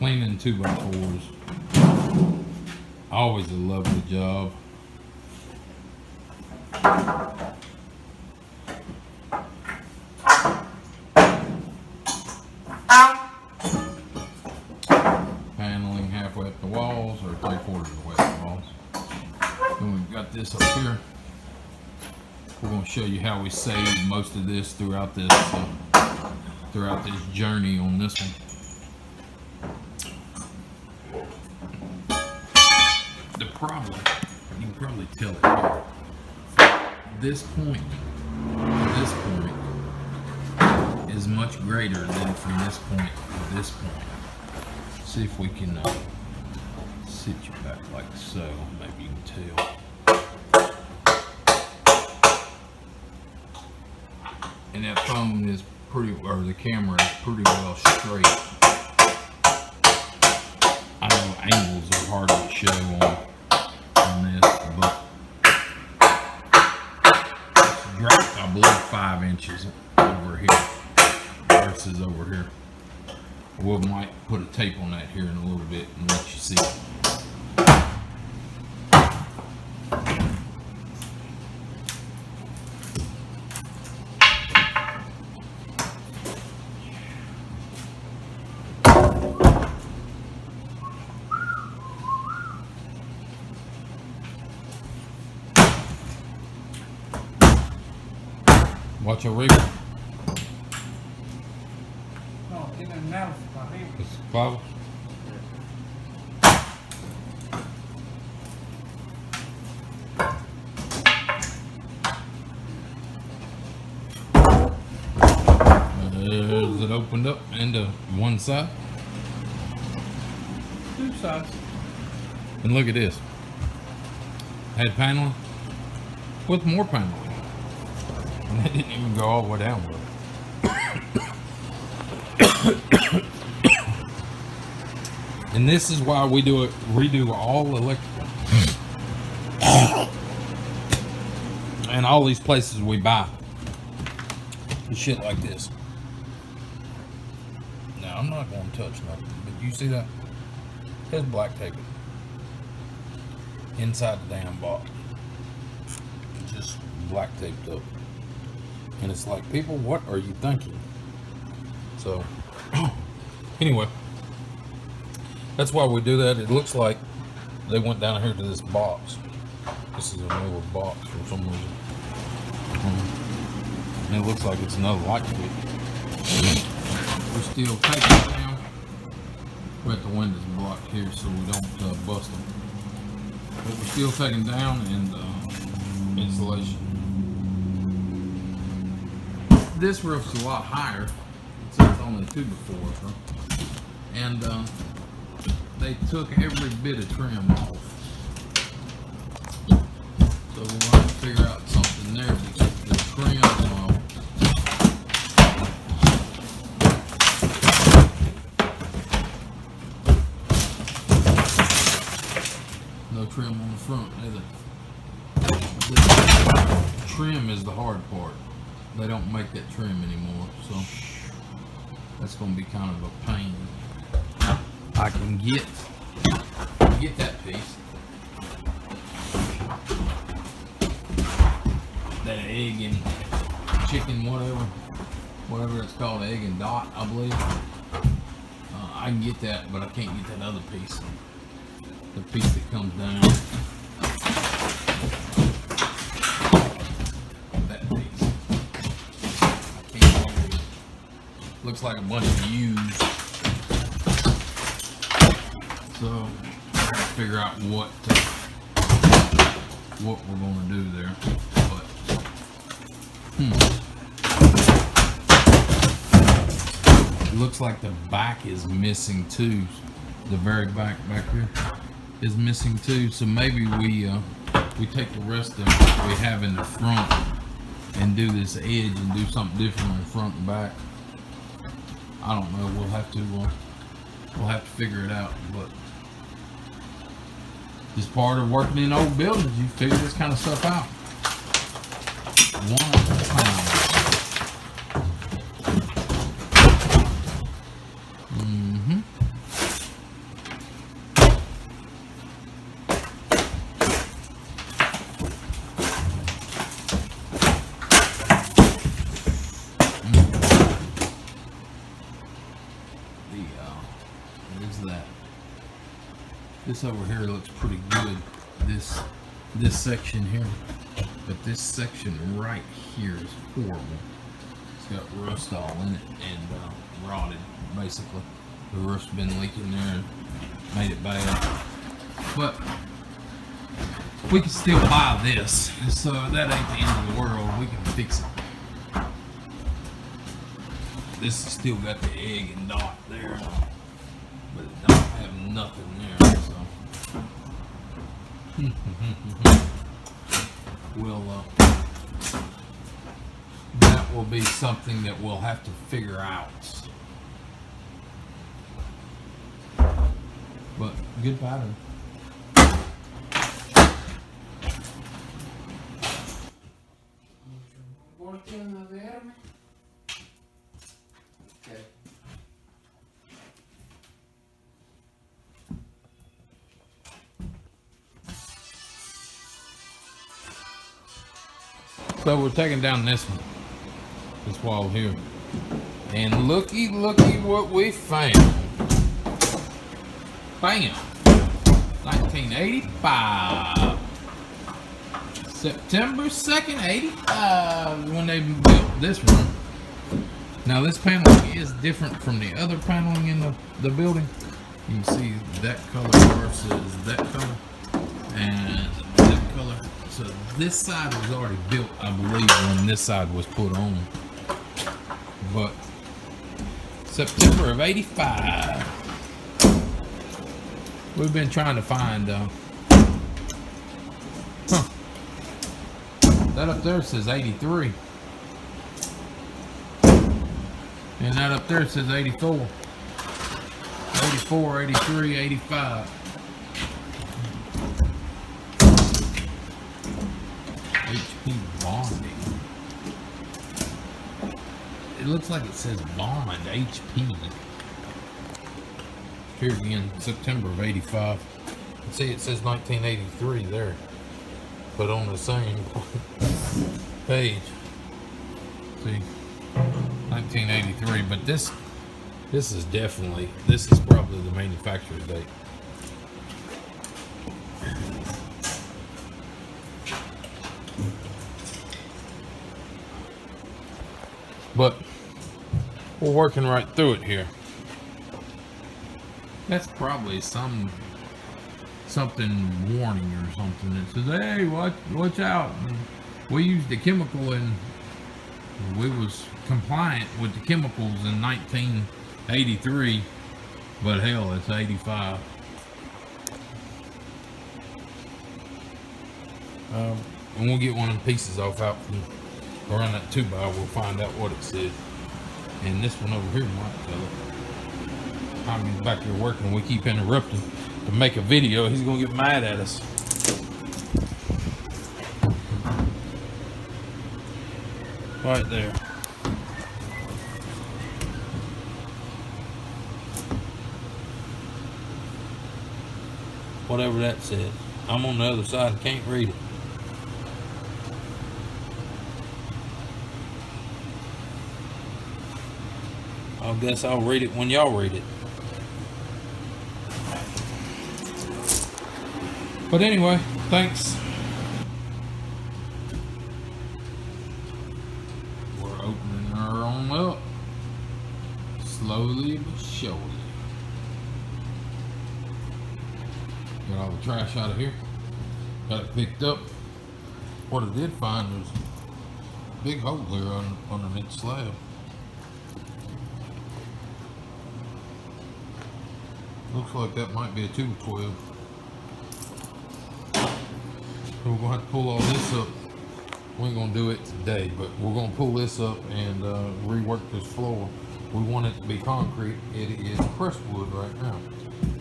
cleaning 2x4s. Always a lovely job. Paneling halfway up the walls, or 3/4 of the way up the walls. Then we've got this up here. We're going to show you how we saved most of this throughout this journey on this one. The problem, you can probably tell it here. This point to this point is much greater than from this point to this point. See if we can sit you back like so. Maybe you can tell. And that phone is pretty, or the camera is pretty well straight. I know angles are hard to show on this, but it's dropped, I believe, 5 inches over here versus over here. We might put a tape on that here in a little bit and let you see it. Watch your rig. No, tiene nerf para arriba. It's clavos. Is it opened up into one side? 2 sides. And look at this. Had paneling with more paneling. And that didn't even go all the way down with it. And this is why we redo all electrical. And all these places we buy shit like this. Now I'm not going to touch nothing, but you see that? There's black tape inside the damn box. Just black taped up. And it's like, people, what are you thinking? So, anyway, that's why we do that. It looks like they went down here to this box. This is a newer box for some reason. And it looks like it's another light switch. We're still taking it down. We got the windows blocked here so we don't bust them. But we're still taking down and insulation. This roof's a lot higher, so it's only 2x4, huh? And they took every bit of trim off. So we'll have to figure out something there because the trim, no trim on the front either. The trim is the hard part. They don't make that trim anymore, so that's going to be kind of a pain. I can get that piece, that egg and chicken, whatever it's called, egg and dot, I believe. I can get that, but I can't get that other piece, the piece that comes down. Looks like a bunch of U's. So I gotta figure out what we're gonna do there. But it looks like the back is missing too. The very back here is missing too. So maybe we take the rest of what we have in the front and do this edge and do something different in front and back. I don't know. We'll have to figure it out. But just part of working in old buildings, you figure this kind of stuff out. One at a time. This over here looks pretty good. This section here, but this section right here is horrible. It's got rust all in it and rotted, basically. The roof's been leaking there and made it bad. But we can still buy this, so that ain't the end of the world. We can fix it. This has still got the egg and dot there, but it don't have nothing there. So we'll that will be something that we'll have to figure out. But good pattern. Okay. So we're taking down this one, this wall here, and looky what we found. Bam! 1985. September 2nd, 85, when they built this room. Now this paneling is different from the other paneling in the building. You can see that color versus that color and that color. So this side was already built, I believe, when this side was put on. But September of 85. We've been trying to find, that up there says 83. And that up there says 84. 84, 83, 85. HP bonding. It looks like it says bond HP. Here again, September of 85. See, it says 1983 there. But on the same page. See, 1983. But this is definitely, this is probably the manufacturer's date. But we're working right through it here. That's probably something warning or something that says, hey, watch out. And we used the chemical and we was compliant with the chemicals in 1983, but hell, it's 85. And we'll get one of the pieces off out from around that 2x. We'll find out what it said. And this one over here might tell it. I'm back here working. We keep interrupting to make a video. He's gonna get mad at us. Right there. Whatever that said. I'm on the other side. Can't read it. I guess I'll read it when y'all read it. But anyway, thanks. We're opening her on up. Slowly but surely. Got all the trash out of here. Got it picked up. What I did find was a big hole here underneath the slab. Looks like that might be a 212. So we're gonna have to pull all this up. We ain't gonna do it today, but we're gonna pull this up and rework this floor. We want it to be concrete. It is pressed wood right now.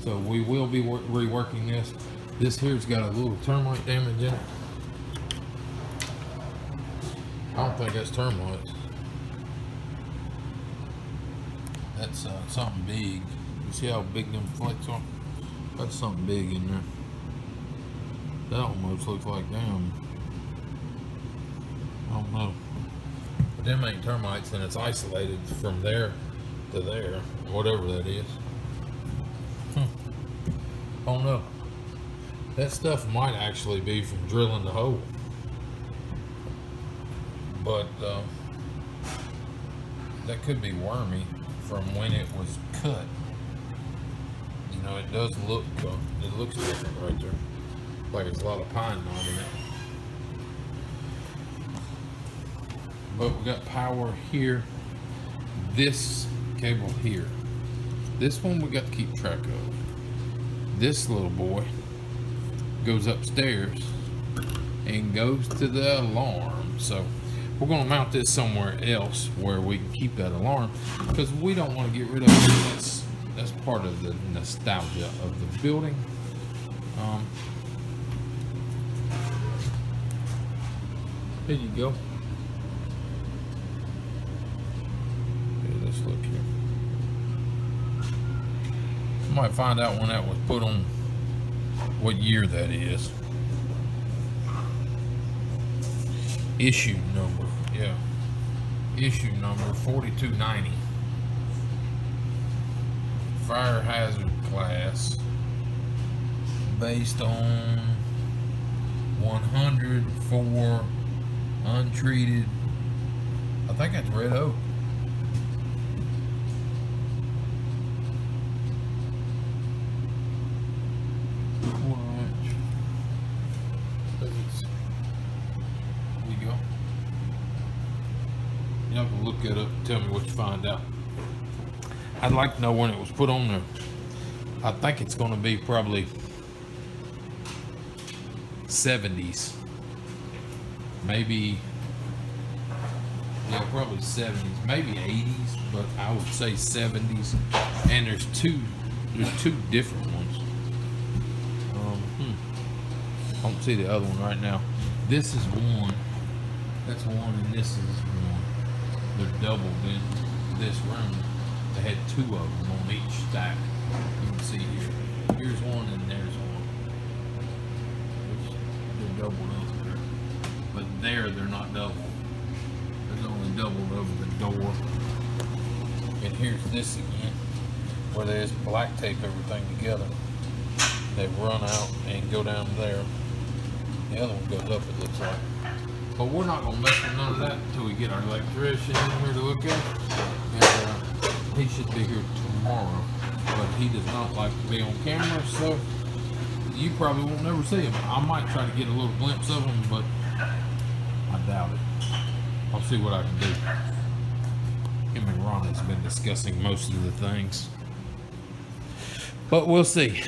So we will be reworking this. This here's got a little termite damage in it. I don't think that's termites. That's something big. You see how big them flakes are? That's something big in there. That almost looks like them. I don't know. But them ain't termites, and it's isolated from there to there, whatever that is. I don't know. That stuff might actually be from drilling the hole. But that could be wormy from when it was cut. You know, it does look, it looks different right there. Like it's a lot of pine knot in it. But we got power here. This cable here. This one we got to keep track of. This little boy goes upstairs and goes to the alarm. So we're going to mount this somewhere else where we can keep that alarm, because we don't want to get rid of it. That's part of the nostalgia of the building. There you go. Okay, let's look here. I might find out when that was put on, what year that is. Issue number, yeah. Issue number 4290. Fire hazard class, based on 100 for untreated. I think that's red oak. Y'all can look it up and tell me what you find out. I'd like to know when it was put on there. I think it's going to be probably 70s. Maybe, yeah, probably 70s, maybe 80s, but I would say 70s. And there's two different ones. I don't see the other one right now. This is one. That's one, and this is one. They're doubled in this room. They had two of them on each stack. You can see here. Here's one and there's one. Which they're doubled over there. But there they're not doubled. There's only doubled over the door. And here's this again, where they just black tape everything together. They run out and go down there. The other one goes up, it looks like. But we're not going to mess with none of that until we get our electrician in here to look at it. And he should be here tomorrow. But he does not like to be on camera, so you probably won't never see him. I might try to get a little glimpse of him, but I doubt it. I'll see what I can do. Him and Ronnie's been discussing most of the things. But we'll see.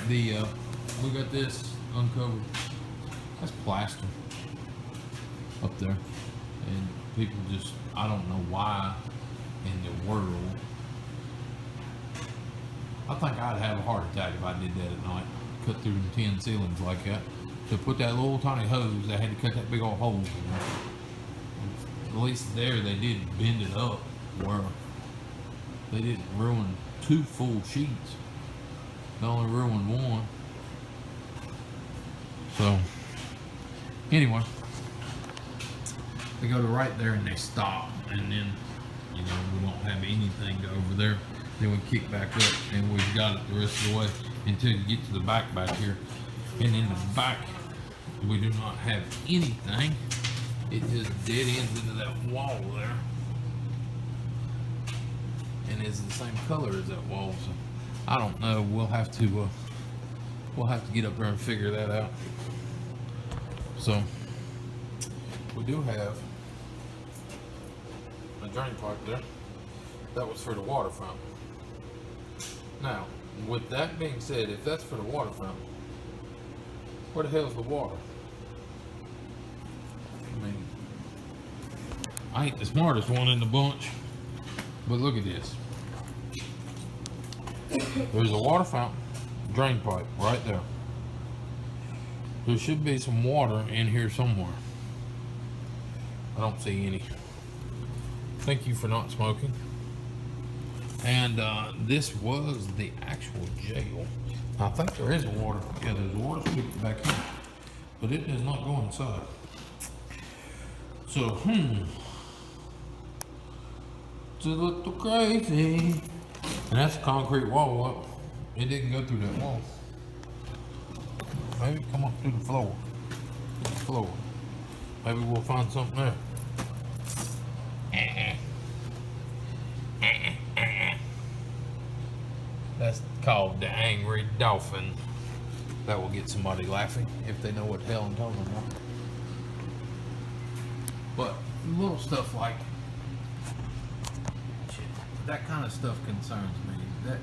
We got this uncovered. That's plaster up there, and people just, I don't know why in the world. I think I'd have a heart attack if I did that at night, cut through the tin ceilings like that. To put that little tiny hose, they had to cut that big old hole. At least there they did bend it up where they didn't ruin 2 full sheets. They only ruined 1. So anyway, they go to right there and they stop, and then, you know, we don't have anything to over there. Then we kick back up and we've got it the rest of the way until you get to the back here. And in the back, we do not have anything. It just dead ends into that wall there. And it's the same color as that wall. So I don't know. We'll have to get up there and figure that out. So we do have a drain pipe there. That was for the water fountain. Now, with that being said, if that's for the water fountain, where the hell's the water? I mean, I ain't the smartest one in the bunch, but look at this. There's a water fountain, drain pipe right there. There should be some water in here somewhere. I don't see any. Thank you for not smoking. And this was the actual jail. I think there is water. Yeah, there's water back here, but it does not go inside. So, it's a little crazy. And that's a concrete wall up. It didn't go through that wall. Maybe come up through the floor. Maybe we'll find something there. That's called the angry dolphin. That will get somebody laughing if they know what the hell I'm talking about. But little stuff like that kind of stuff concerns me. That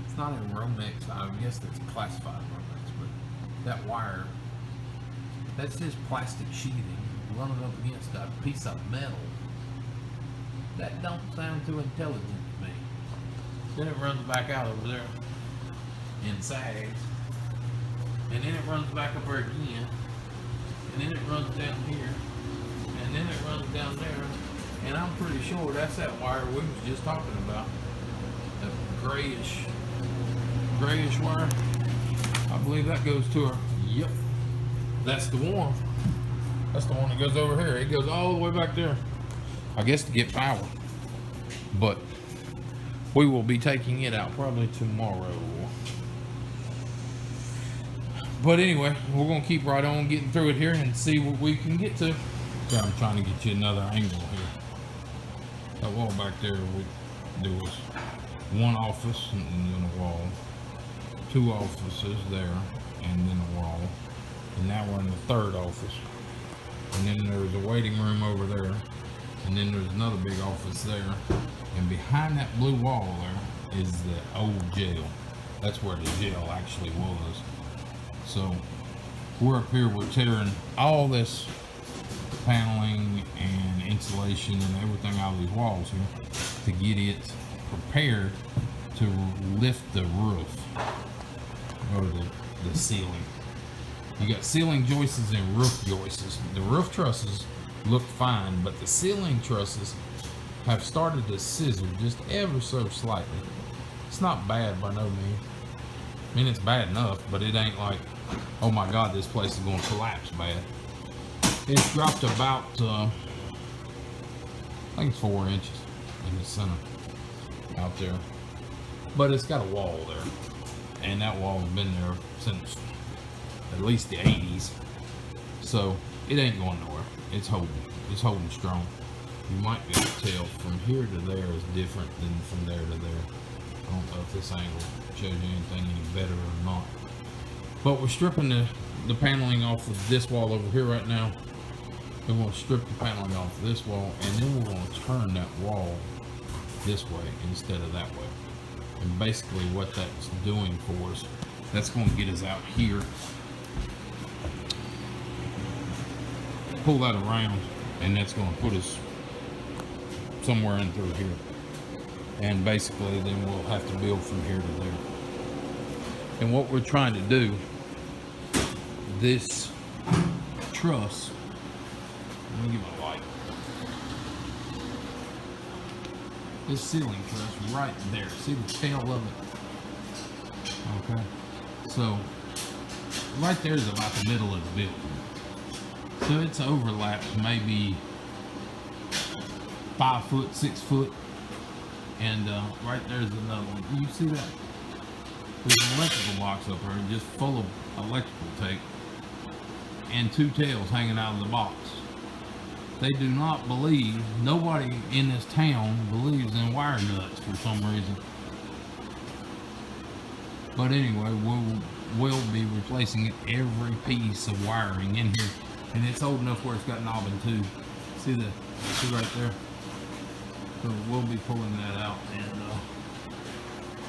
it's not in Romex. I guess that's classified Romex, but that wire, that's just plastic sheeting running up against a piece of metal. That don't sound too intelligent to me. Then it runs back out over there and sags, and then it runs back up there again, and then it runs down here, and then it runs down there, and I'm pretty sure that's that wire we was just talking about, that grayish wire. I believe that goes to her. Yep, that's the one. That's the one that goes over here. It goes all the way back there, I guess, to get power. But we will be taking it out probably tomorrow. But anyway, we're gonna keep right on getting through it here and see what we can get to. So I'm trying to get you another angle here. That wall back there, there was one office and then a wall, two offices there, and then a wall, and now we're in the third office. And then there's a waiting room over there, and then there's another big office there, and behind that blue wall there is the old jail. That's where the jail actually was. So we're up here, we're tearing all this paneling and insulation and everything out of these walls here to get it prepared to lift the roof or the ceiling. You got ceiling joists and roof joists. The roof trusses look fine, but the ceiling trusses have started to sizzle just ever so slightly. It's not bad by no means. I mean, it's bad enough, but it ain't like, oh my God, this place is going to collapse bad. It's dropped about, I think it's 4 inches in the center out there. But it's got a wall there, and that wall has been there since at least the 80s. So it ain't going nowhere. It's holding strong. You might be able to tell from here to there is different than from there to there. I don't know if this angle shows you anything any better or not. But we're stripping the paneling off of this wall over here right now. We're going to strip the paneling off of this wall, and then we're going to turn that wall this way instead of that way. And basically what that's doing for us, that's going to get us out here. Pull that around, and that's going to put us somewhere in through here. And basically then we'll have to build from here to there. And what we're trying to do, this truss, let me give it a light. This ceiling truss right there, see the tail of it? Okay, so right there is about the middle of the building. So it's overlaps maybe 5 foot, 6 foot. And right there's another one. You see that? There's an electrical box up there just full of electrical tape and 2 tails hanging out of the box. They do not believe, nobody in this town believes in wire nuts for some reason. But anyway, we'll be replacing every piece of wiring in here. And it's old enough where it's got knobbing too. See right there? So we'll be pulling that out, and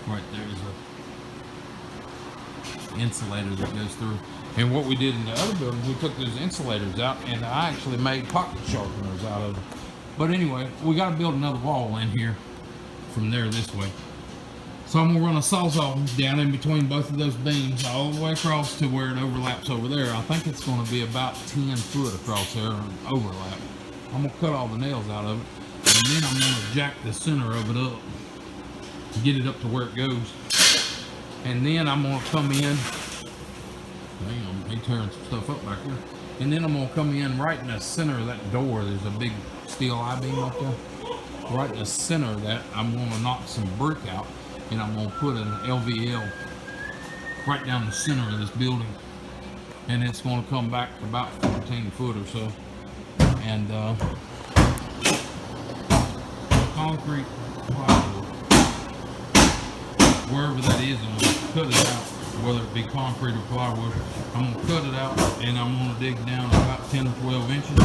right there's a insulator that goes through. And what we did in the other building, we took those insulators out, and I actually made pocket sharpeners out of them. But anyway, we got to build another wall in here from there this way. So I'm gonna run a sawzall down in between both of those beams all the way across to where it overlaps over there. I think it's gonna be about 10 foot across there overlap. I'm gonna cut all the nails out of it, and then I'm gonna jack the center of it up, get it up to where it goes. And then I'm gonna come in, damn, he tearing some stuff up back there. And then I'm gonna come in right in the center of that door. There's a big steel I-beam up there. Right in the center of that, I'm gonna knock some brick out, and I'm gonna put an LVL right down the center of this building, and it's going to come back about 14 foot or so. And concrete plywood, wherever that is, I'm going to cut it out, whether it be concrete or plywood. I'm going to cut it out, and I'm going to dig down about 10 or 12 inches,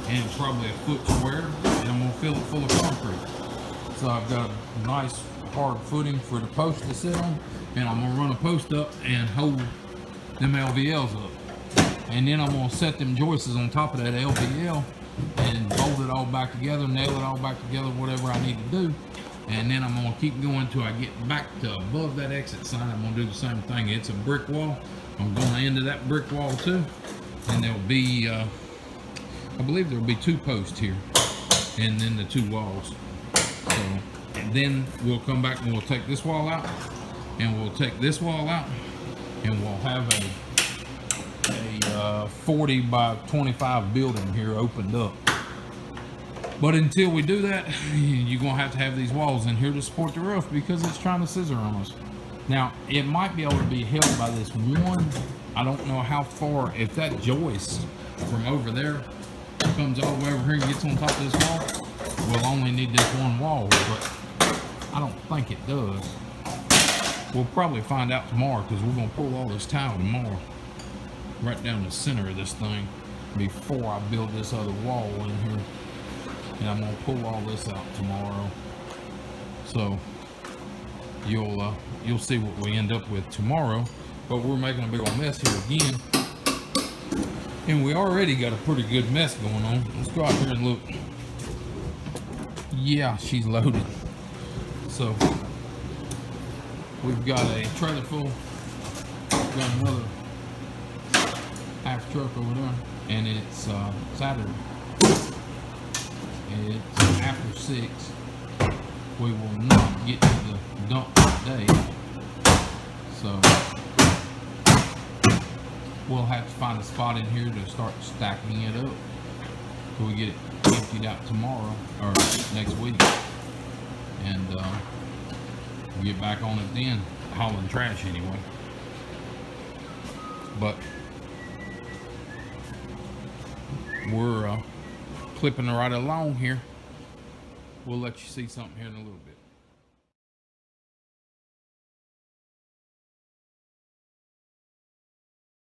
and probably a foot square, and I'm going to fill it full of concrete. So I've got a nice hard footing for the post to sit on, and I'm going to run a post up and hold them LVLs up. And then I'm going to set them joists on top of that LVL and bolt it all back together, nail it all back together, whatever I need to do. And then I'm going to keep going until I get back to above that exit sign. I'm going to do the same thing. It's a brick wall. I'm going to end of that brick wall too. And there'll be, I believe there'll be 2 posts here, and then the 2 walls. So, and then we'll come back and we'll take this wall out, and we'll take this wall out, and we'll have a 40 by 25 building here opened up. But until we do that, you're gonna have to have these walls in here to support the roof, because it's trying to scissor on us. Now, it might be able to be held by this one. I don't know how far, if that joist from over there comes all the way over here and gets on top of this wall, we'll only need this one wall, but I don't think it does. We'll probably find out tomorrow, because we're gonna pull all this tile tomorrow, right down the center of this thing, before I build this other wall in here. And I'm gonna pull all this out tomorrow. So you'll see what we end up with tomorrow. But we're making a big old mess here again. And we already got a pretty good mess going on. Let's go out here and look. Yeah, she's loaded. So we've got a trailer full. We've got another half truck over there, and it's Saturday. It's after 6. We will not get to the dump today, so we'll have to find a spot in here to start stacking it up till we get it emptied out tomorrow or next week, and we'll get back on it then, hauling trash anyway. But we're clipping right along here. We'll let you see something here in a little bit.